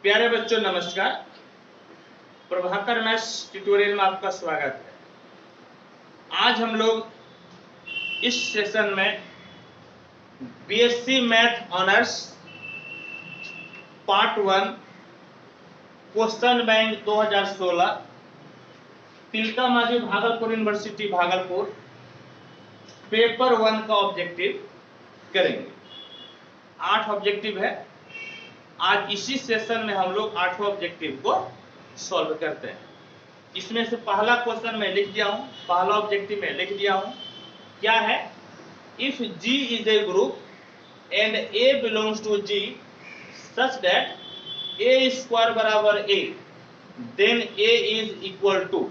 प्यारे बच्चों नमस्कार। प्रभाकर मैथ्स ट्यूटोरियल में आपका स्वागत है। आज हम लोग इस सेशन में BSc math honours part 1 question bank 2016 Tilka Manjhi Bhagalpur university Bhagalpur paper 1 का ऑब्जेक्टिव करेंगे। 8 ऑब्जेक्टिव है। आज इसी सेशन में हम लोग 8वां ऑब्जेक्टिव को सॉल्व करते हैं। इसमें से पहला क्वेश्चन मैं लिख दिया हूं, पहला ऑब्जेक्टिव में लिख दिया हूं। क्या है? If G is a group and A belongs to G such that A square बराबर A, then A is equal to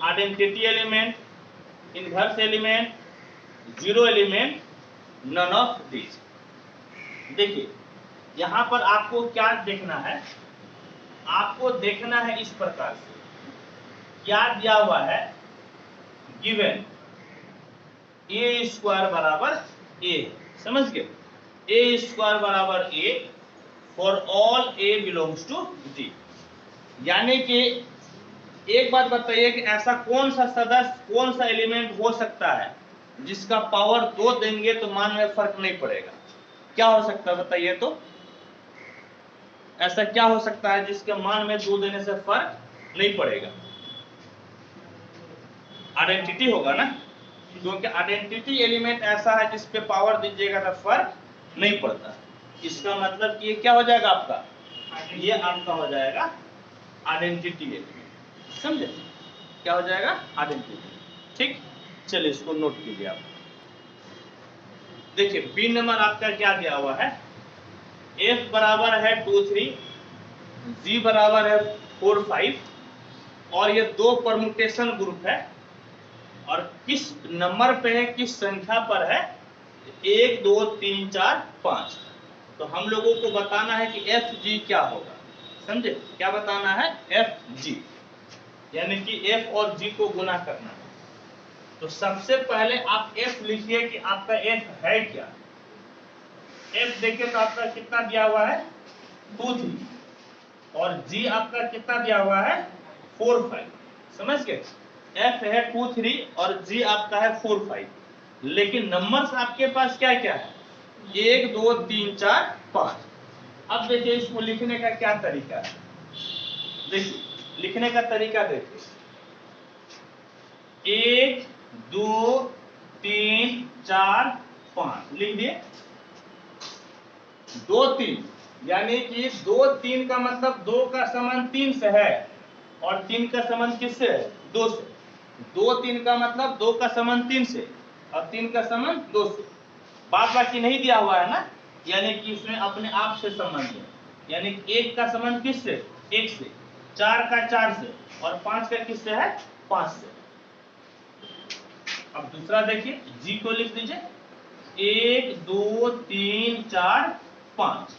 identity element, inverse element, zero element, none of these. देखिए यहां पर आपको क्या देखना है, आपको देखना है इस प्रकार से। क्या दिया हुआ है? गिवन ए स्क्वायर बराबर ए, समझ गए? ए स्क्वायर बराबर A for all A belongs to G. यानी कि एक बात बताइए कि ऐसा कौन सा सदस्य, कौन सा एलिमेंट हो सकता है जिसका पावर 2 देंगे तो मान में फर्क नहीं पड़ेगा? क्या हो सकता है बताइए तो? ऐसा क्या हो सकता है जिसके मान में 2 देने से फर्क नहीं पड़ेगा? आइडेंटिटी होगा ना, क्योंकि आइडेंटिटी एलिमेंट ऐसा है जिस पे पावर दीजिएगा तो फर्क नहीं पड़ता। इसका मतलब कि ये क्या हो जाएगा आपका? ये आपका हो जाएगा आइडेंटिटी एलिमेंट। समझे? क्या हो जाएगा? आइडेंटिटी। ठीक, चलिए इसको नोट कीजिए आप। देखिए बी नंबर आपका क्या दिया हुआ है? F बराबर है 2 3, G बराबर है 4 5 और ये 2 परमुटेशन ग्रुप है और किस नंबर पे है, किस संख्या पर है? 1 2 3 4 5। तो हम लोगों को बताना है कि FG क्या होगा। समझे? क्या बताना है? FG, यानी कि F और G को गुना करना है। तो सबसे पहले आप F लिखिए कि आपका F है क्या। F देखिए तो आपका कितना दिया हुआ है? 2 3 और G आपका कितना दिया हुआ है? 4 5। समझ गए? F है 2 3 और G आपका है 4 5, लेकिन नंबर्स आपके पास क्या क्या है? 1 2 3 4 5। अब देखिए इसको लिखने का क्या तरीका है। देखिए लिखने का तरीका देखिए, 1 2 3 4 5 लिख दिए। 2 3 यानी कि 2 3 का मतलब 2 का समान 3 से है और 3 का समान किससे है? 2 से। 2 3 का मतलब 2 का समान 3 से और 3 का समान 2 से। बात बाकी नहीं दिया हुआ है ना, यानी कि इसमें अपने आप से संबंध है। यानी 1 का संबंध किससे? 1 से, 4 का 4 से और 5 का किससे है? 5 से। अब दूसरा देखिए, G को लिख दीजिए 1 2 3 4 5।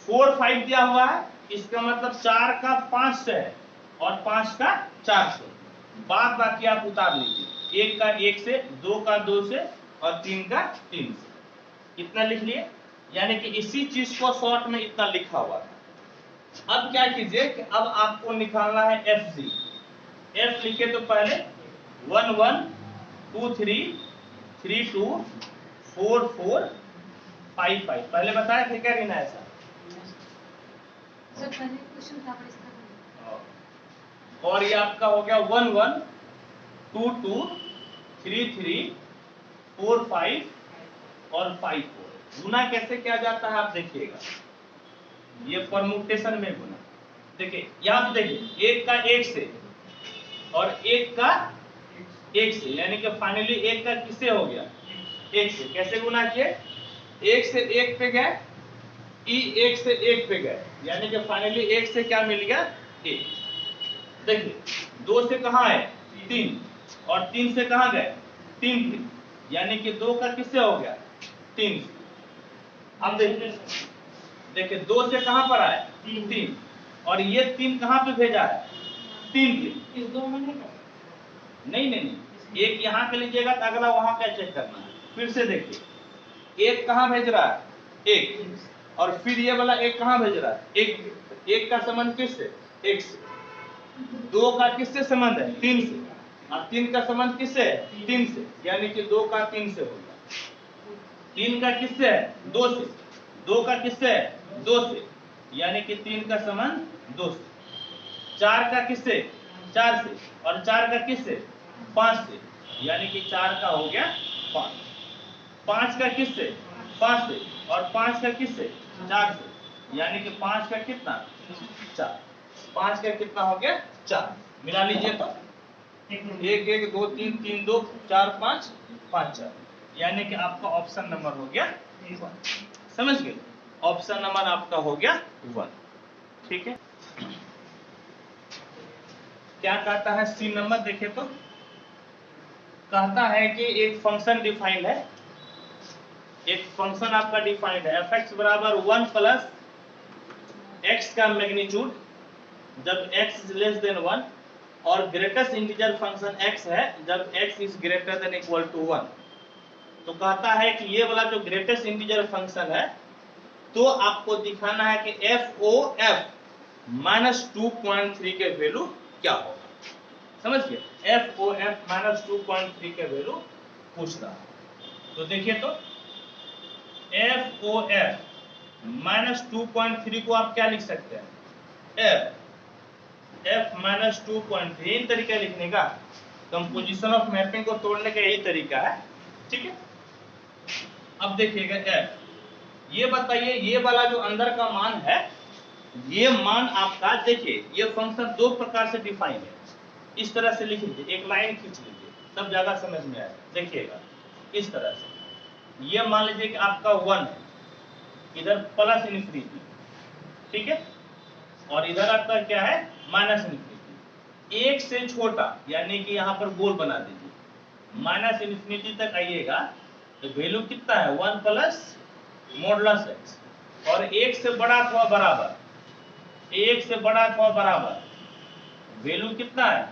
4 5 दिया हुआ है, इसका मतलब 4 का 5 से है और 5 का 4 से। बात बाकी आप उतार लीजिए, 1 का 1 से, 2 का 2 से और 3 का 3 से। कितना लिख लिए? यानी कि इसी चीज को शॉर्ट में इतना लिखा हुआ है। अब क्या कीजिए कि अब आपको निकालना है FG। F लिखे तो पहले 1 1 2 3 3 2 4 4 5 5। पहले बताया थे क्या रीना ऐसा? और ये आपका हो गया 1 1 2 2 3 3 4 5 और 5 4। गुना कैसे किया जाता है आप देखिएगा, ये परमुटेशन में गुना। देखिए यहाँ पे देखिए 1 का 1 से और 1 का 1 से, यानी कि फाइनली 1 का किससे हो गया? 1 से। कैसे गुना किए? 1 से 1 पे गए, 1 से 1 पे गए, यानी कि फाइनली 1 से क्या मिल गया? 1। देखिए 2 से कहाँ है? 3 और 3 से कहाँ गए? 3 3, यानी कि 2 का किससे हो गया? 3 से। अब देखिए 2 से कहाँ पर आए? 3 और ये 3 कहाँ पे भेजा है? 3 पे। इस 2 में नहीं नहीं, एक यहाँ पे लीजिएगा तो अगला वहां का चेक करना है। फिर से देखिए 1 कहाँ भेज रहा है? 1 और फिर ये वाला एक कहाँ भेज रहा है, एक का संबंध किससे, एक से, दो का किससे संबंध है, तीन से, और तीन का संबंध किससे है, तीन से, यानी कि दो का तीन से होगा, तीन का किससे है, दो से, दो का किससे है, दो से, यानी कि तीन का संबंध दो से, चार का किससे, चार से, और चार का किससे, पांच से, यानी कि चार का हो गया पांच, पांच का किससे, पांच से, और पांच का किससे, चार से, यानी कि पांच का कितना, चार, पांच का कितना हो गया, चार, मिला लीजिए तो एक एक दो तीन, तीन दो चार पांच, पांच चार, यानी कि आपका ऑप्शन नंबर हो गया वन। समझ गए, ऑप्शन नंबर आपका हो गया वन। ठीक है, क्या कहता है सी नंबर, देखे तो कहता है कि एक फंक्शन डिफाइंड है, एक फंक्शन आपका डिफाइंड है, fx बराबर 1 प्लस x का मैग्नीट्यूड जब x इज लेस देन 1 और ग्रेटेस्ट इंटीजर फंक्शन x है जब x is greater than equal to 1। तो कहता है कि ये वाला जो ग्रेटेस्ट इंटीजर फंक्शन है तो आपको दिखाना है कि FOF माइनस 2.3 के वैल्यू क्या होगा। समझ गए, FOF माइनस 2.3 के वैल्यू पूछ रहा है। तो देखिए तो FOF माइनस 2.3 को आप क्या लिख सकते हैं, F माइनस 2.3, इन तरीका लिखने का, कंपोजिशन ऑफ मैपिंग को तोड़ने का यही तरीका है। ठीक है, अब देखिएगा F, ये बताइए ये वाला जो अंदर का मान है, ये मान आपका, देखिए ये फंक्शन दो प्रकार से डिफाइन है, इस तरह से लिख लीजिए, एक लाइन खींच लीजिए तब ज्यादा समझ में आएगा। देखिएगा इस तरह से, ये मान लीजिए कि आपका 1 है, इधर प्लस इन्फिनिटी, ठीक है, और इधर आपका क्या है, माइनस इन्फिनिटी, एक से छोटा यानी कि यहाँ पर गोल बना दीजिए, माइनस इन्फिनिटी तक आइएगा तो वैल्यू कितना है 1 प्लस मॉडुलस एक्स, और एक से बड़ा अथवा बराबर, एक से बड़ा अथवा बराबर वैल्यू कितना है,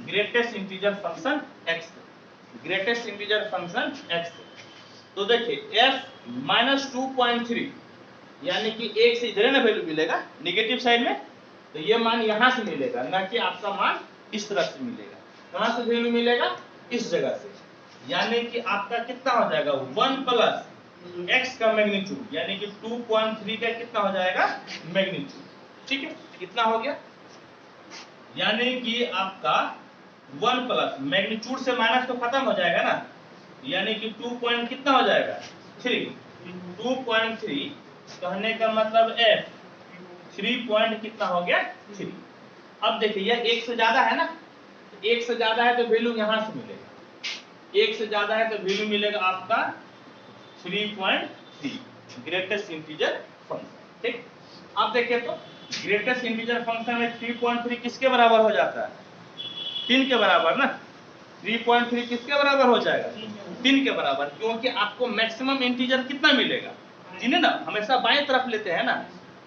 greatest integer function x, greatest integer function x। तो देखिए f माइनस 2.3 यानी कि एक से इधर ना वैल्यू मिलेगा नेगेटिव साइड में, तो ये मान यहां से मिलेगा, ना कि आपका मान इस तरफ से मिलेगा। कहां से वैल्यू मिलेगा, इस जगह से, यानी कि आपका कितना हो जाएगा 1 प्लस x का मैग्नीट्यूड, यानी कि 2.3 का कितना हो जाएगा मैग्नीट्यूड। ठीक है, कितना हो गया, यानी कि आपका 1 प्लस मैग्नीट्यूड से माइनस तो खत्म हो जाएगा ना, यानी कि 2 पॉइंट कितना हो जाएगा 3, 2.3 कहने का मतलब f 3 पॉइंट कितना हो गया 3। अब देखिए यह एक से ज्यादा है ना, एक से ज्यादा है तो वैल्यू यहां से मिलेगा, एक से ज्यादा है तो वैल्यू मिलेगा आपका 3.3 ग्रेटेस्ट इंटीजर फंक्शन। ठीक, अब देखिए तो ग्रेटेस्ट इंटीजर फंक्शन में 3.3 किसके बराबर हो जाता है, 3 के बराबर ना, 3.3 किसके बराबर हो जाएगा, 3 के बराबर, क्योंकि आपको मैक्सिमम इंटीजर कितना मिलेगा, 3 है ना, हमेशा बाएं तरफ लेते हैं ना,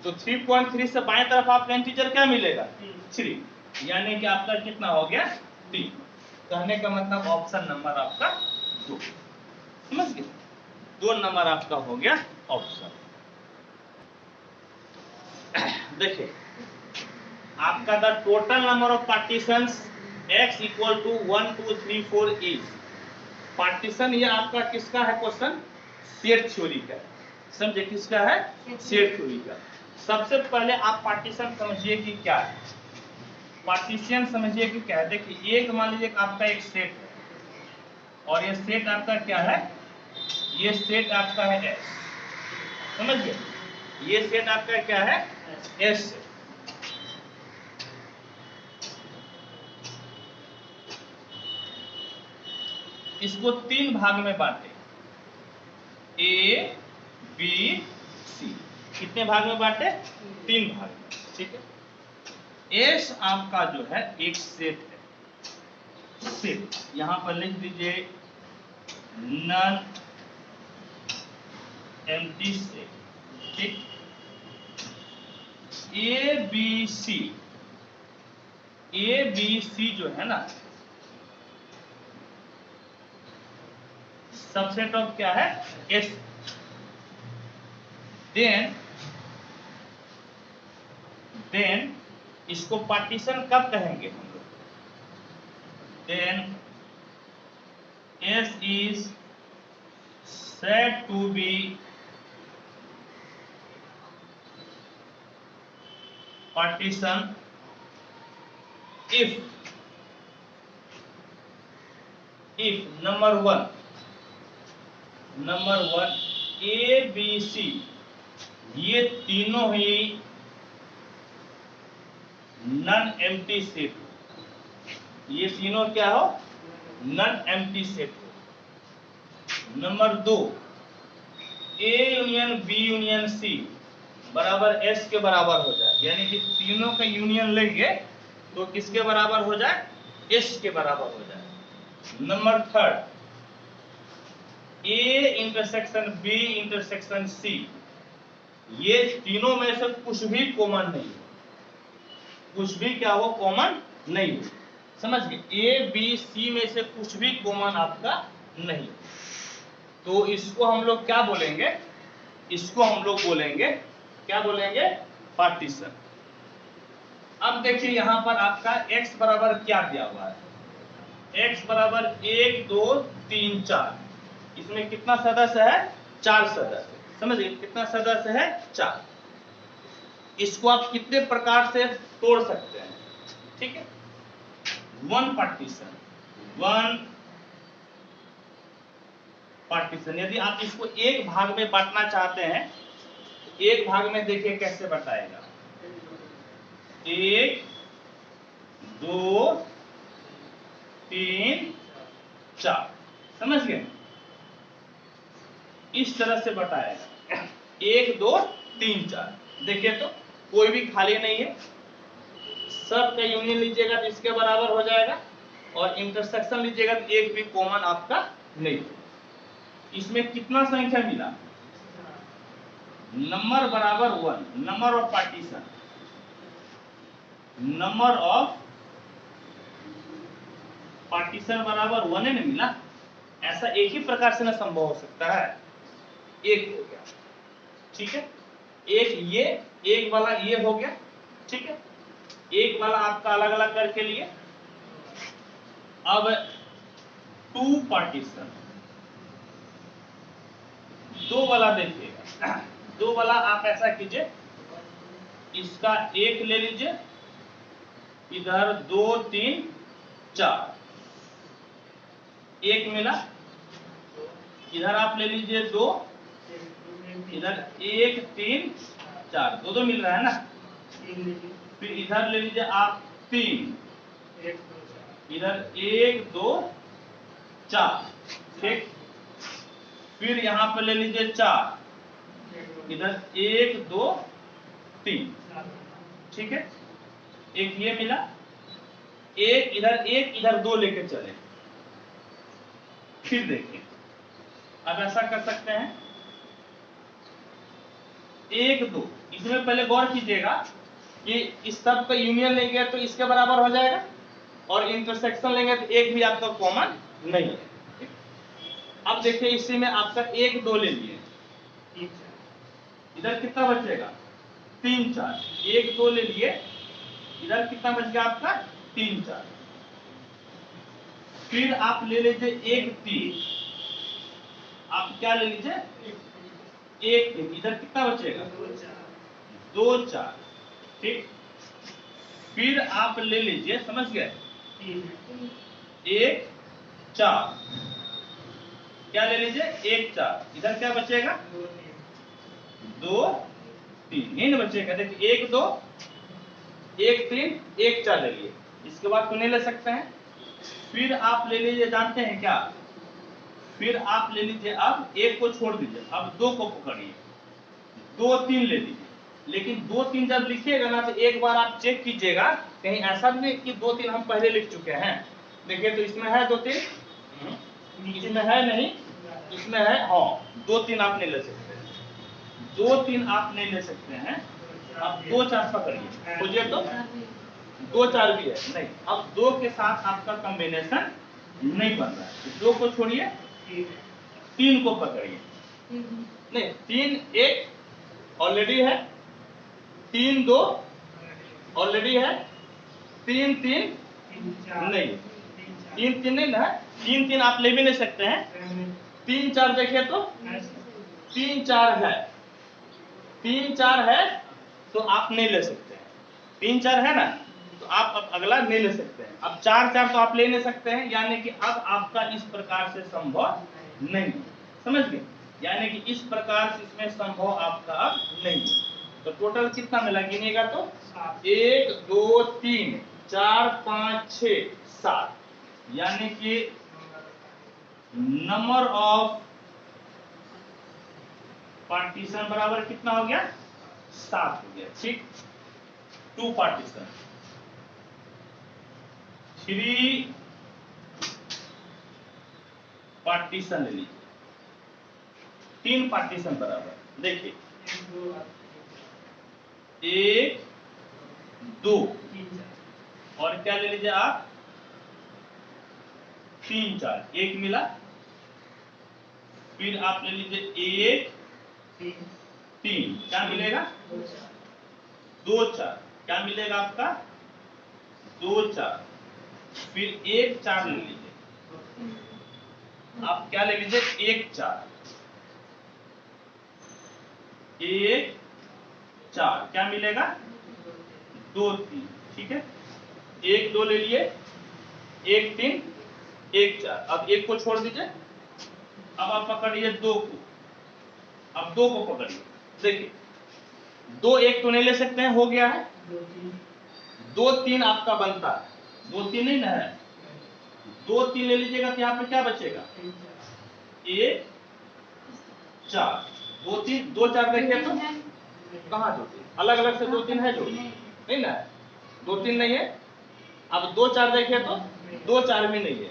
तो 3.3 से बाएं तरफ आपका इंटीजर क्या मिलेगा 3, यानी कि आपका कितना हो गया 3। कहने का मतलब ऑप्शन नंबर आपका 2, समझ गए, 2 नंबर आपका हो गया ऑप्शन। देखिए आपका the total number of partitions x equal to 1 2 3 4 is, partition ये आपका किसका है क्वेश्चन, सेट थ्योरी का, समझे किसका है, सेट थ्योरी का। सबसे पहले आप पार्टीशन समझिए कि क्या है, पार्टीशन समझिए कि क्या है। देखिए एक मान लीजिए आपका एक सेट है और ये सेट आपका क्या है, ये सेट आपका है S, समझ गए, ये सेट आपका क्या है S। इसको 3 भाग में बांटे, A B C, कितने भाग में बांटे, 3 भाग में। ठीक है, S आपका जो है एक सेट है, सेट यहां पर लिख दीजिए नन एम्प्टी सेट। ठीक, A B C जो है ना, सबसेट ऑफ क्या है S। देन इसको पार्टीशन कब कहेंगे हम लोग? Then S is said to be partition if number one A B C ये तीनों ही नॉन एम्प्टी सेट हो। ये तीनों क्या हो? नॉन एम्प्टी सेट हो। Number 2 A union B union C बराबर S के बराबर हो जाए, यानी कि तीनों का यूनियन लेंगे तो किसके बराबर हो जाए? S के बराबर हो जाए। Number 3 A intersection B intersection C ये तीनों में से कुछ भी कॉमन नहीं है, कुछ भी क्या हो? कॉमन नहीं हो। समझ गए? A B C में से कुछ भी कॉमन आपका नहीं, तो इसको हम लोग क्या बोलेंगे? इसको हम लोग बोलेंगे, क्या बोलेंगे? पार्टीशन। अब देखिए यहां पर आपका x बराबर क्या दिया हुआ है? x बराबर 1 2 3 4। इसमें कितना सदस्य है? 4 सदस्य। समझिए कितना सदस्य है? 4। इसको आप कितने प्रकार से तोड़ सकते हैं? ठीक है, वन पार्टीशन। यदि आप इसको एक भाग में बांटना चाहते हैं, एक भाग में देखिए कैसे बताएगा। 1 2 3 4, समझ गए? इस तरह से बताएगा 1 2 3 4। देखिए तो कोई भी खाली नहीं है, सब का यूनियन लीजिएगा तो इसके बराबर हो जाएगा, और इंटरसेक्शन लीजिएगा तो एक भी कॉमन आपका नहीं है। इसमें कितना संख्या मिला? नंबर बराबर 1, number of partition, number of partition बराबर 1 है ना मिला। ऐसा एक ही प्रकार से ना संभव हो सकता है। एक हो गया, ठीक है, एक वाला ये हो गया, ठीक है, एक वाला आपका अलग अलग करके लिए। अब 2 पार्टीशन, 2 वाला देखिएगा, 2 वाला आप ऐसा कीजिए, इसका एक ले लीजिए, इधर 2 3 4, एक मिला, इधर आप ले लीजिए 2, इधर 1 3 4, 2 2 मिल रहा है ना। फिर इधर ले लीजिए आप 3, इधर 1 2 4, ठीक। फिर यहाँ पर ले लीजिए 4, इधर 1 2 3, ठीक है, एक ये मिला, एक इधर 2 लेके चले। फिर देखिए अब ऐसा कर सकते हैं 1 2, इसमें पहले गौर कीजिएगा कि इस सब का यूनियन लेंगे तो इसके बराबर हो जाएगा, और इंटरसेक्शन लेंगे तो एक भी आपका कॉमन नहीं है। अब देखिए इसी में आपका 1 2 ले लिए, इधर कितना बचेगा? 3 4, 1 2 ले लिए, इधर कितना बच गया आपका? 3 4। फिर आप ले लीजिए 1 3, आप क्या ले लीजिए? 1 3, इधर कितना बचेगा? 2 4, ठीक। फिर आप ले लीजिए, समझ गए, 1 4, क्या ले लीजिए? 1 4, इधर क्या बचेगा? 2 3, यही ना बचेगा। देखिए 1 2 1 3 1 4 ले लिए, इसके बाद तो नहीं ले सकते हैं। फिर आप ले लीजिए, जानते हैं क्या? फिर आप ले लीजिए, अब 1 को छोड़ दीजिए, अब 2 को पकड़िए, 2 3 ले लीजिए। लेकिन 2 3 जब लिखिएगा ना तो एक बार आप चेक कीजिएगा, कहीं ऐसा भी नहीं कि 2 3 हम पहले लिख चुके हैं। देखिए तो इसमें है 2 3, इसमें है नहीं, इसमें है, हाँ 2 3 आप नहीं ले सकते, 2 3 आप नहीं ले सकते हैं। अब 2 4 पकड़िए, खोजिए तो 2 4 भी है नहीं। अब 2 के साथ आपका कॉम्बिनेशन नहीं बन रहा है, 2 को छोड़िए, 3 को पकड़िए, नहीं 3 1 ऑलरेडी है, 3 2 ऑलरेडी है, 3 3 नहीं, 3 3 नहीं ना, 3 3 आप ले भी नहीं सकते हैं। 3 4 देखिए तो 3 4 है, 3 4 है तो आप नहीं ले सकते हैं। 3 4 है ना, तो आप अब अगला नहीं ले सकते हैं। अब 4 4 तो आप ले नहीं सकते हैं, यानी कि अब आपका इस प्रकार से संभव नहीं, समझ गए? यानी कि इस प्रकार से इसमें संभव आपका अब नहीं है। तो टोटल कितना मिला गिनिएगा तो 1 2 3 4 5 6 7, यानी कि नंबर ऑफ पार्टीशन बराबर कितना हो गया? 7 हो गया। ठीक, 2 पार्टीशन, 3 पार्टीशन ले लीजिए, 3 पार्टीशन बराबर, देखिए 1 2 और क्या ले लीजिए आप 3 4, 1 मिला, फिर आप ले लीजिए 1 3, क्या मिलेगा 2 4, क्या मिलेगा आपका 2 4, फिर 1 4 ले लीजिए, आप क्या ले लीजिए 1 4, 1 4, क्या मिलेगा 2 3, ठीक है, 1 2 ले लिए, 1 3 1 4, अब 1 को छोड़ दीजिए, अब आप पकड़िए 2 को, अब 2 को पकड़िए, देखिए 2 1 तो नहीं ले सकते हैं, हो गया है, 2 3 आपका बनता है, 2 3 नहीं ना है, 2 3 ले लीजिएगा तो यहाँ पे क्या बचेगा 1 4, 2 3 2 4 देखिए तो कहाँ 2 3, अलग अलग से 2 3 है जो नहीं ना, 2 3 नहीं है। अब 2 4 देखिए तो 2 4 भी नहीं है,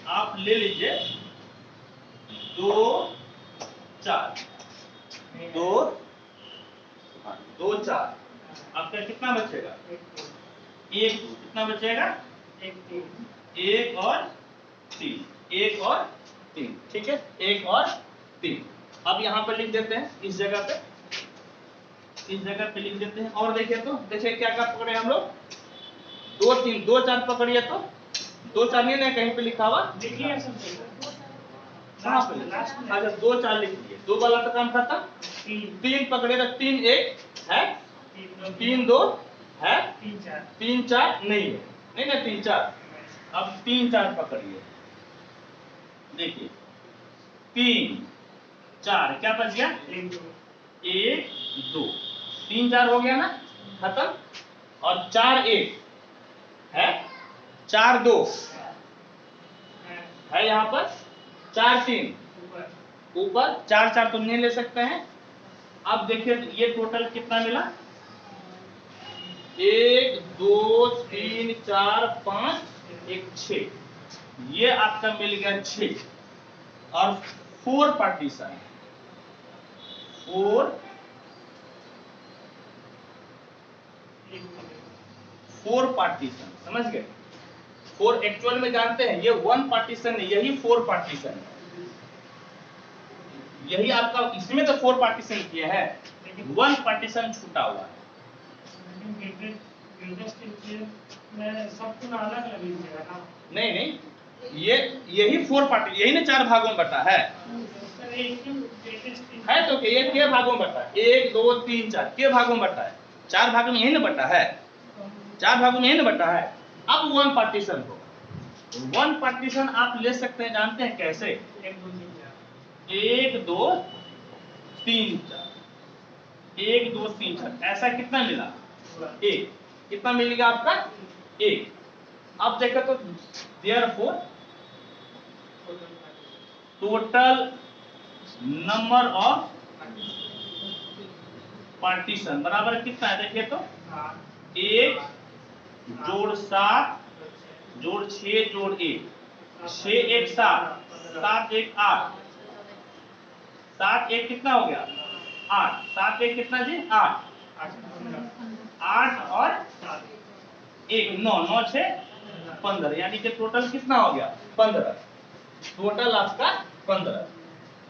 आप ले लीजिए 2 4 2 2 4, आपका कितना बचेगा 1 कितना बचेगा 1 और 3, 1 और 3, ठीक है, 1 और 3। अब यहाँ पर लिख देते हैं, इस जगह पे लिख देते हैं। और देखिए तो देखिए क्या क्या पकड़े हम लोग 2 3 2 4 पकड़िए तो 2 4 नहीं कहीं पे लिखा हुआ, देखिए कहाँ पे, अच्छा 2 4 लिख दिए, 2 वाला तो काम खत्म, 3 पकड़े तो 3 1 है, 3 2 है, 3 4 नहीं है, नहीं ना 3 4, अब 3 4 पकड़िए, देखिए 3 4 क्या बच गया 1 2, 3 4 हो गया ना खत्म, और 4 1 है, 4 2 है यहाँ पर, 4 3 ऊपर, 4 4 तो नहीं ले सकते हैं। अब देखिए ये टोटल कितना मिला 1 2 3 4 5 1 6, ये आपका मिल गया 6, और 4 पार्टीशन, 4 पार्टीशन, समझ गए? 4 एक्चुअल में जानते हैं ये 1 पार्टीशन है, यही 4 पार्टीशन है, यही आपका, इसमें तो 4 पार्टीशन किया है, 1 पार्टीशन छूटा हुआ है। नहीं नहीं, ये यही 4 पार्टी, यही ना 4 भागों में बटा है तो ये के भागों में बटा है, 1 2 3 4 के भागों में बटा है, 4 भागों में यही ना बटा है, 4 भागों में यही ना बटा है। अब 1 पार्टीशन को, 1 पार्टीशन आप ले सकते हैं, जानते हैं कैसे 1 2 3 4, 1 2 3 4, ऐसा कितना मिला 1, कितना मिलेगा आपका 1। अब देखो तो therefore total number of partition बराबर कितना है, देखिए तो 1 जोड़ 7 जोड़ 6 जोड़ 1, 6 1 7, 7 1 8, 7 1 कितना हो गया 8, 7 1 कितना जी 8, 8 और 1 9, 9 6 15, यानी कि टोटल कितना हो गया 15, टोटल आपका 15,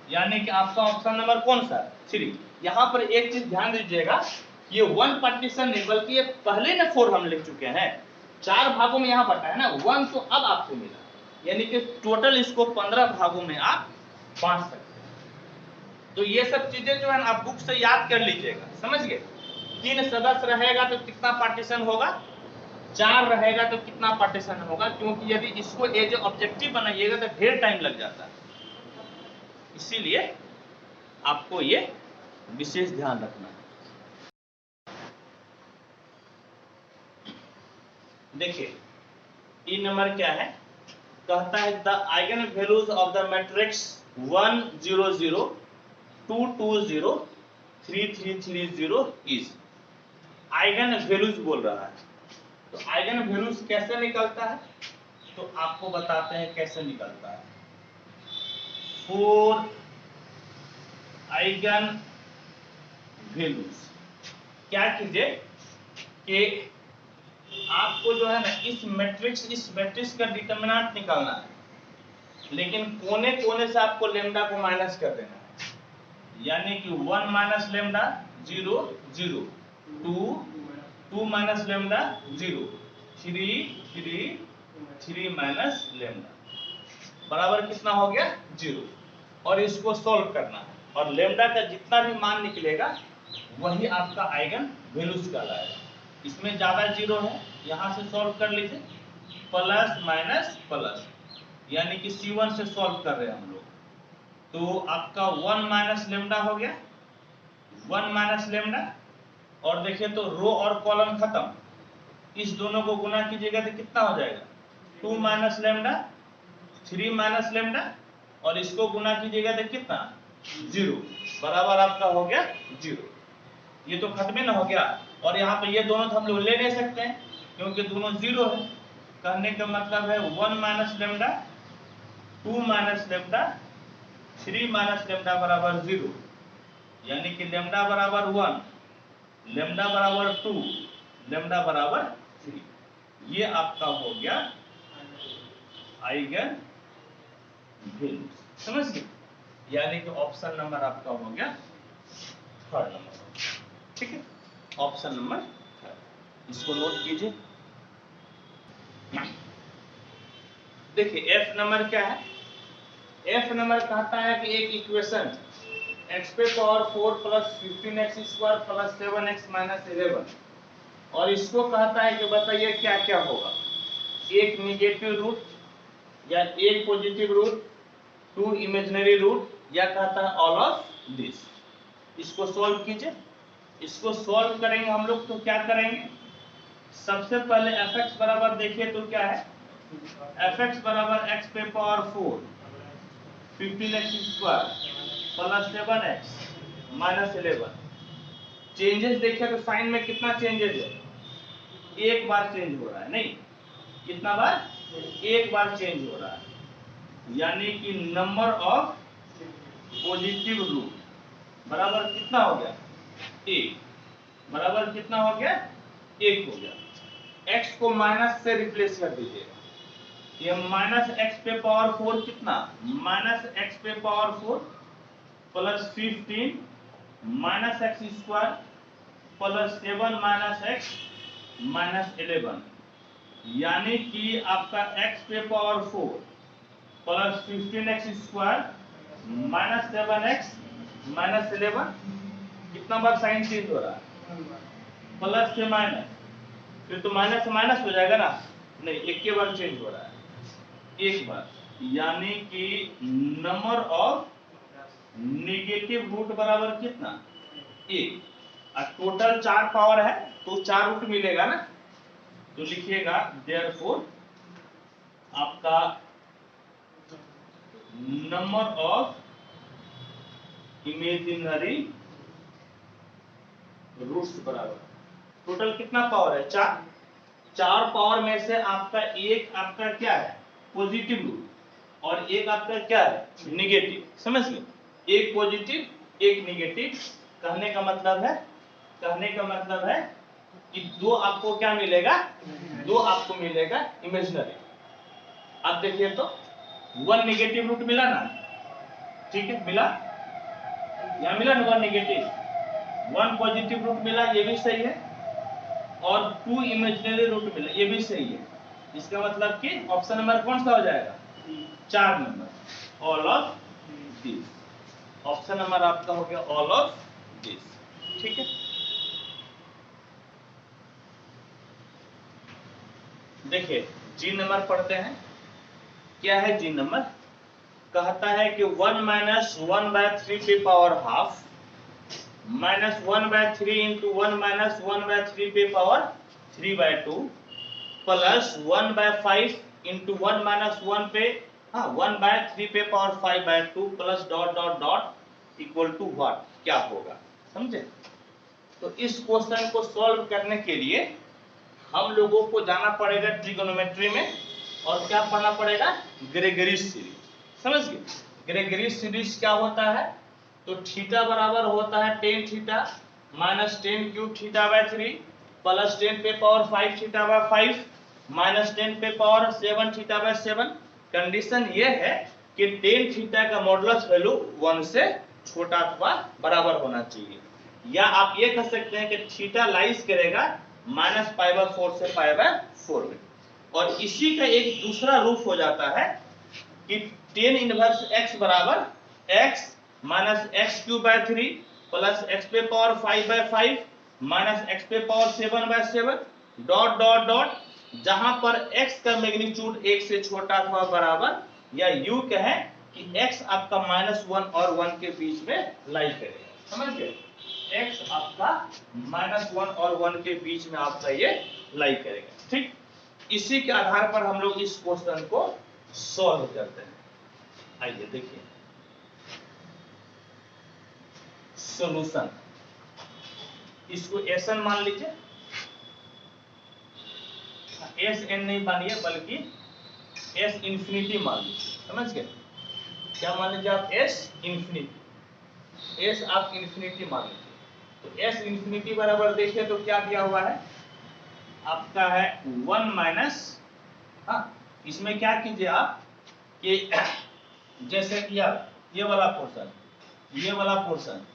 यानी कि आपका ऑप्शन नंबर कौन सा 3, यहाँ पर एक चीज ध्यान दीजिएगा, ये 1 पार्टीशन नहीं बल्कि ये पहले ना 4 हम लिख चुके हैं, 4 भागों में यहाँ बटा है ना 1, तो अब आपको मिला, यानी कि टोटल इसको 15 भागों में आप बांट सकते हैं। तो ये सब चीजें जो है ना आप बुक से याद कर लीजिएगा, समझ गए। 3 सदस्य रहेगा तो कितना पार्टीशन होगा, 4 रहेगा तो कितना पार्टीशन होगा, क्योंकि यदि इसको एज ऑब्जेक्टिव बनाइएगा तो ढेर टाइम लग जाता है, इसीलिए आपको ये विशेष ध्यान रखना है। देखिए ई नंबर क्या है, कहता है the eigen values of the matrix 1 0 0 2 2 0 3 3 3 0 is, eigen values बोल रहा है। तो आइगन वैल्यूज कैसे निकलता है, तो आपको बताते हैं कैसे निकलता है। 4 आइगन वैल्यूज, क्या कीजिए कि आपको जो है ना इस मैट्रिक्स का डिटरमिनेंट निकालना है, लेकिन कोने कोने से आपको लेमडा को माइनस कर देना है, यानी कि 1 minus lambda 0 0 2 2 minus lambda 0 3 3 3 minus lambda बराबर कितना हो गया 0, और इसको सॉल्व करना है, और लेमडा का जितना भी मान निकलेगा वही आपका आइगन वैल्यूज कहलाएगा। इसमें ज्यादा 0 है, यहां से सॉल्व कर लीजिए, प्लस माइनस प्लस, यानी कि C1 से सॉल्व कर रहे हैं हम लोग, तो आपका 1 माइनस लेमडा हो गया, 1 माइनस लेमडा, और देखिए तो रो और कॉलम खत्म, इस दोनों को गुना कीजिएगा तो कितना हो जाएगा 2 माइनस लेमडा 3 माइनस लेमडा, और इसको गुना कीजिएगा तो कितना 0, बराबर आपका हो गया 0। ये तो खत्म ही ना हो गया, और यहाँ पे ये दोनों तो हम लोग ले नहीं सकते हैं क्योंकि दोनों 0 है, कहने का मतलब है 1 minus lambda 2 minus lambda 3 minus lambda बराबर 0, यानी कि लेमडा बराबर 1, लेमडा बराबर 2, लेमडा बराबर 3, ये आपका हो गया आइगन वैल्यूज, समझ गए। यानी कि ऑप्शन नंबर आपका हो गया 3rd नंबर, ठीक है, ऑप्शन नंबर 3rd, इसको नोट कीजिए। देखिए F नंबर क्या है, F नंबर कहता है कि एक इक्वेशन x पे power 4 plus 15x square plus 7x minus 11, और इसको कहता है कि बताइए क्या क्या होगा, एक निगेटिव रूट या एक पॉजिटिव रूट, 2 इमेजिनरी रूट, या कहता है ऑल ऑफ दिस। इसको सॉल्व कीजिए, इसको सॉल्व करेंगे हम लोग तो क्या करेंगे, सबसे पहले fx बराबर देखिए तो क्या है, fx बराबर x पे power 4 15x square plus 7x minus 11। Changes देखिए तो साइन में कितना चेंजेस है, एक बार चेंज हो रहा है, नहीं कितना बार, एक बार चेंज हो रहा है, यानी कि नंबर ऑफ पॉजिटिव रूट बराबर कितना हो गया 1, बराबर कितना हो गया 1 हो गया। x को माइनस से रिप्लेस कर दीजिएगा, ये माइनस एक्स पे पावर 4 कितना, माइनस एक्स पे power 4 plus 15 minus x square plus 7 minus x minus 11, यानी कि आपका x पे power 4 plus 15x square minus 7x minus 11, कितना बार साइन चेंज हो रहा है, प्लस से माइनस, फिर तो माइनस से माइनस हो जाएगा ना, नहीं एक के बार चेंज हो रहा है, एक बार, यानी कि नंबर ऑफ नेगेटिव रूट बराबर कितना 1, और टोटल 4 पावर है तो 4 रूट मिलेगा ना, तो लिखिएगा देयरफॉर आपका नंबर ऑफ इमेजिनरी रूट्स बराबर, टोटल कितना पावर है 4, 4 पावर में से आपका एक आपका क्या है पॉजिटिव रूट, और एक आपका क्या है निगेटिव, समझ गए, एक पॉजिटिव एक निगेटिव, कहने का मतलब है कि दो आपको क्या मिलेगा, दो आपको मिलेगा इमेजिनरी। अब देखिए तो 1 नेगेटिव रूट मिला ना, ठीक है मिला, यहाँ मिला ना 1 नेगेटिव, 1 पॉजिटिव रूट मिला, ये भी सही है, और 2 इमेजिनरी रूट मिला, ये भी सही है। इसका मतलब कि ऑप्शन नंबर कौन सा हो जाएगा? 4 number, all of this. Option number आपका हो गया ऑल ऑफ दिस। ठीक है, देखिए जी नंबर पढ़ते हैं। क्या है जी नंबर? कहता है कि 1 माइनस 1/3 पे power half minus 1/3 into 1 minus 1/3 पे पावर 3/2 प्लस 1/5 इंटू 1 माइनस 1 पे 1/3 पे power 5/2 plus dot dot dot equal to what? क्या होगा? समझे? तो इस क्वेश्चन को सॉल्व करने के लिए हम लोगों को जाना पड़ेगा ट्रिगोनोमेट्री में, और क्या पढ़ना पड़ेगा? Gregory series. समझ गए? ग्रेगरी सीरीज क्या होता है? तो थीटा बराबर होता है tan theta minus 10 cube theta by 3 plus 10 पे पावर 5 थीटा बाय 5 माइनस 10 पे पावर 7 थीटा बाय 7। कंडीशन ये है कि टेन थीटा का मॉडुलस वैल्यू 1 से छोटा अथवा बराबर होना चाहिए, या आप ये कह सकते हैं कि थीटा लाइज करेगा -π/4 से π/4 में। और इसी का एक दूसरा रूप हो जाता है कि टेन इनवर्स x बराबर x minus x cube by 3 plus x पे पावर 5/5 माइनस एक्स पे पावर 7/7 डॉट डॉट डॉट, जहां पर x का मैग्नीट्यूड 1 से छोटा अथवा बराबर, या यू कहें कि x आपका -1 और 1 के बीच में लाई करेगा। समझ गए? x आपका -1 और 1 के बीच में आपका ये लाई करेगा। ठीक, इसी के आधार पर हम लोग इस क्वेश्चन को सॉल्व करते हैं। आइए देखिए सॉल्यूशन। इसको एसएन मान लीजिए, एस एन नहीं मानिए बल्कि एस इंफिनिटी मान लीजिए। समझ गए? क्या मान लीजिए आप? S infinity. एस आप इंफिनिटी मान लीजिए। तो एस इंफिनिटी बराबर देखिए तो क्या दिया हुआ है आपका? है 1 माइनस, इसमें क्या कीजिए आप कि जैसे कि आप ये वाला पोर्शन, ये वाला पोर्शन,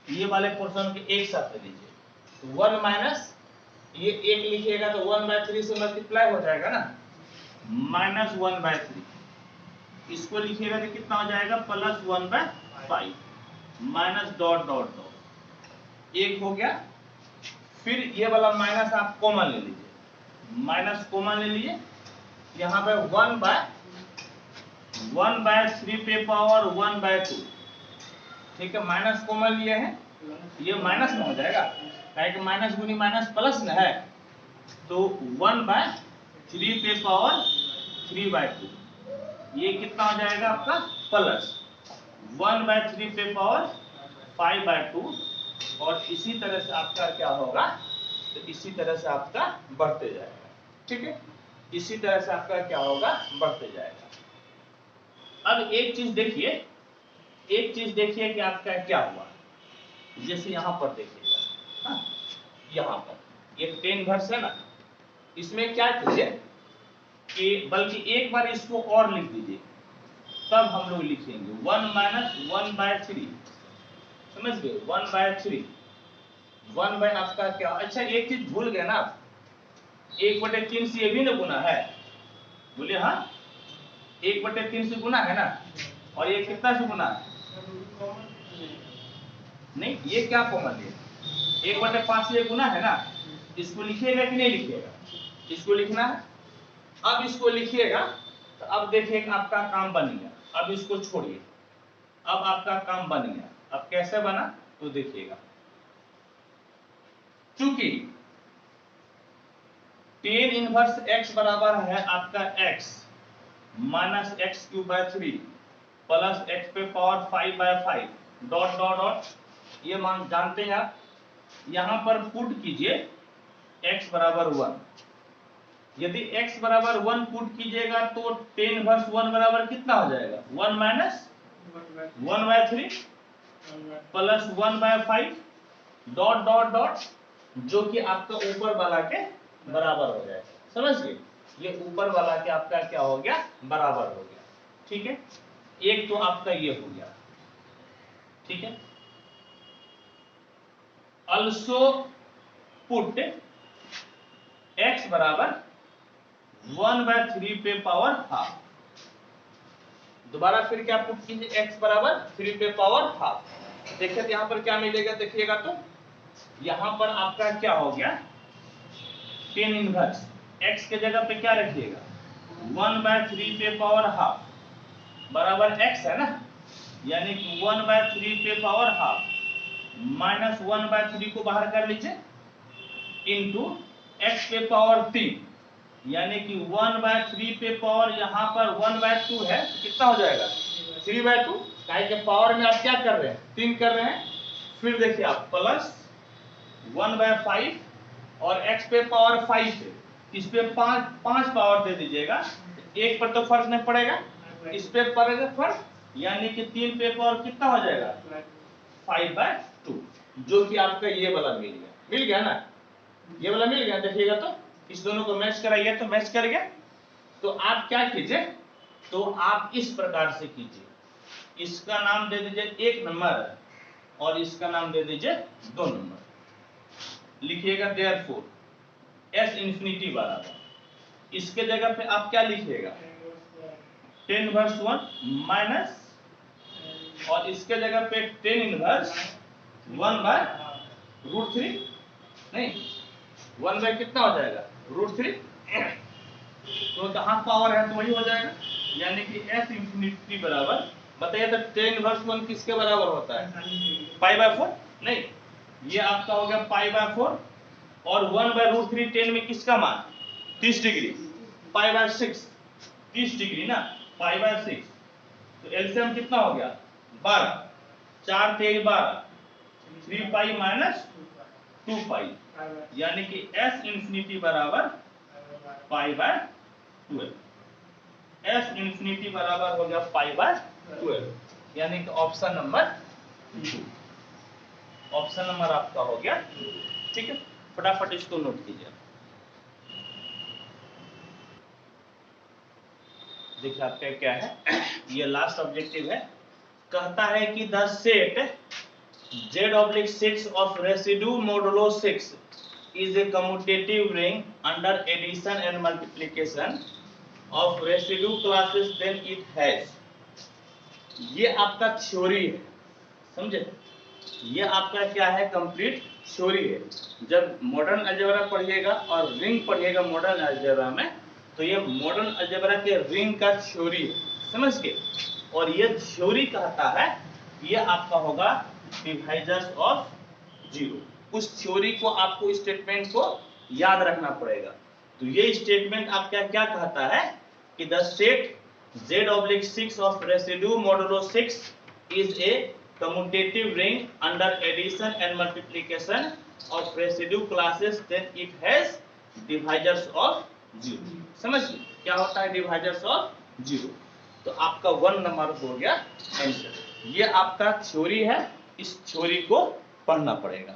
ये वाले पोर्शन के एक साथ ले लीजिए। 1 माइनस ये एक लिखिएगा तो 1/3 से मल्टीप्लाई हो जाएगा ना, -1/3। इसको लिखिएगा तो कितना हो जाएगा? +1/5 माइनस डॉट डॉट डॉट, एक हो गया। फिर ये वाला माइनस आप कॉमन ले लीजिए, माइनस कॉमन ले लीजिए, यहाँ पे 1/3 पे पावर 1/2। ठीक है, माइनस कॉमन लिए हैं, ये माइनस में हो जाएगा, कि माइनस गुनी माइनस प्लस न है, तो 1/3 पे पावर 3/2, ये कितना हो जाएगा आपका? प्लस 1/3 पे पावर 5/2, और इसी तरह से आपका क्या होगा? तो इसी तरह से आपका बढ़ते जाएगा। ठीक है, इसी तरह से आपका क्या होगा? बढ़ते जाएगा। अब एक चीज देखिए, एक चीज देखिए कि आपका क्या हुआ। जैसे यहां पर देखिएगा, यहां पर ये 10 वर्स है ना, इसमें क्या कीजिए कि बल्कि एक बार इसको और लिख दीजिए, तब हम लोग लिखेंगे 1 माइनस 1/3। समझ गए? 1/3, 1 बाय आपका क्या? अच्छा एक चीज भूल गए ना आप, 1/3 से ये भी ना गुना है, बोलिए हाँ, 1/3 से गुना है ना, और ये कितना से गुना है? नहीं, ये क्या कॉमन है? 1/5 से ये गुना है ना, इसको लिखिएगा कि नहीं लिखिएगा? इसको लिखना है। अब इसको लिखिएगा तो अब देखिए आपका काम बन गया। अब इसको छोड़िए, अब आपका काम बन गया। अब कैसे बना तो देखिएगा, चूंकि टेन इनवर्स x बराबर है आपका x minus x cube by 3 plus x पे पावर 5/5 डॉट डॉट डॉट, ये मान जानते हैं आप। यहां पर पुट कीजिए x बराबर 1। यदि x बराबर 1 पुट कीजिएगा तो टेन इनवर्स 1 बराबर कितना हो जाएगा? 1 minus 1/3 plus 1/5 dot dot dot, जो कि आपका ऊपर वाला के बराबर हो जाएगा। समझ गए? ये ऊपर वाला के आपका क्या हो गया? बराबर हो गया। ठीक है, एक तो आपका ये हो गया। ठीक है, also put x बराबर 1/3 पे पावर हाफ। दोबारा फिर क्या पुट कीजिए, x बराबर 3 पे पावर हाफ। देखिए यहाँ पर क्या मिलेगा, देखिएगा तो यहाँ पर आपका क्या हो गया, tan इनवर्स x के जगह पे क्या रखिएगा 1/3 पे पावर हाफ बराबर x है ना, यानी कि 1/3 पे पावर हाफ माइनस 1/3 को बाहर कर लीजिए इंटू x पे पावर 3, यानी कि 1/3 पे पावर यहाँ पर 1/2 है, कितना हो जाएगा 3/2। काहे के पावर में आप क्या कर रहे हैं 3 कर रहे हैं। फिर देखिए आप प्लस 1/5 और x पे पावर 5 है, इस पे 5 पावर दे दीजिएगा, एक पर तो फर्क नहीं पड़ेगा, इस पे पड़ेगा फर्क, यानी कि 3 पे पावर कितना हो जाएगा 5/2, जो कि आपका ये वाला मिल गया ना, ये वाला मिल गया। देखिएगा तो इस दोनों को मैच कराइए तो मैच कर गया। तो आप क्या कीजिए, तो आप इस प्रकार से कीजिए, इसका नाम दे दीजिए 1 नंबर और इसका नाम दे दीजिए 2 नंबर। लिखिएगा देयरफॉर s इंफिनिटी बराबर, इसके जगह पे आप क्या लिखिएगा tan इनवर्स 1 माइनस, और इसके जगह पे tan इनवर्स 1/√3, नहीं 1 कितना हो जाएगा √3, तो जहां पावर है तो वही हो जाएगा, यानी कि s इंफिनिटी बराबर, बताइए तो tan इनवर्स 1 किसके बराबर होता है π/4, नहीं ये आपका हो गया π/4 और 1/√3 tan में किसका मान 30 डिग्री, π/6 30 डिग्री ना, π/6, तो एलसीएम कितना हो गया 12, 4 3 12, 3 पाई माइनस 2 पाई, यानी कि s इंफिनिटी बराबर π/12, s इंफिनिटी बराबर हो गया π/12, यानी कि ऑप्शन नंबर 2, ऑप्शन नंबर आपका हो गया। ठीक है, फटाफट इसको नोट कीजिए। देखिए आपका क्या है, ये लास्ट ऑब्जेक्टिव है, कहता है कि the set Z/6 of residue modulo 6 is a commutative ring under addition and multiplication of residue classes, then it has, ये आपका थ्योरी है, समझे, ये आपका क्या है कंप्लीट थ्योरी है। जब मॉडर्न अलजेब्रा पढ़िएगा और रिंग पढ़िएगा मॉडर्न अलजेब्रा में, तो ये मॉडर्न अलजेब्रा के रिंग का थ्योरी है, समझ के, और ये थ्योरी कहता है ये आपका होगा डिवाइजर्स ऑफ जीरो। उस थ्योरी को आपको स्टेटमेंट को याद रखना पड़ेगा। तो ये स्टेटमेंट आपका क्या कहता है कि the set Z/6 of residue modulo 6 is a commutative ring under addition and multiplication of residue classes, then it has divisors of zero. समझिए क्या होता है डिवाइजर्स ऑफ जीरो। तो आपका 1 नंबर हो गया आंसर। ये आपका थ्योरी है, इस थ्योरी को पढ़ना पड़ेगा।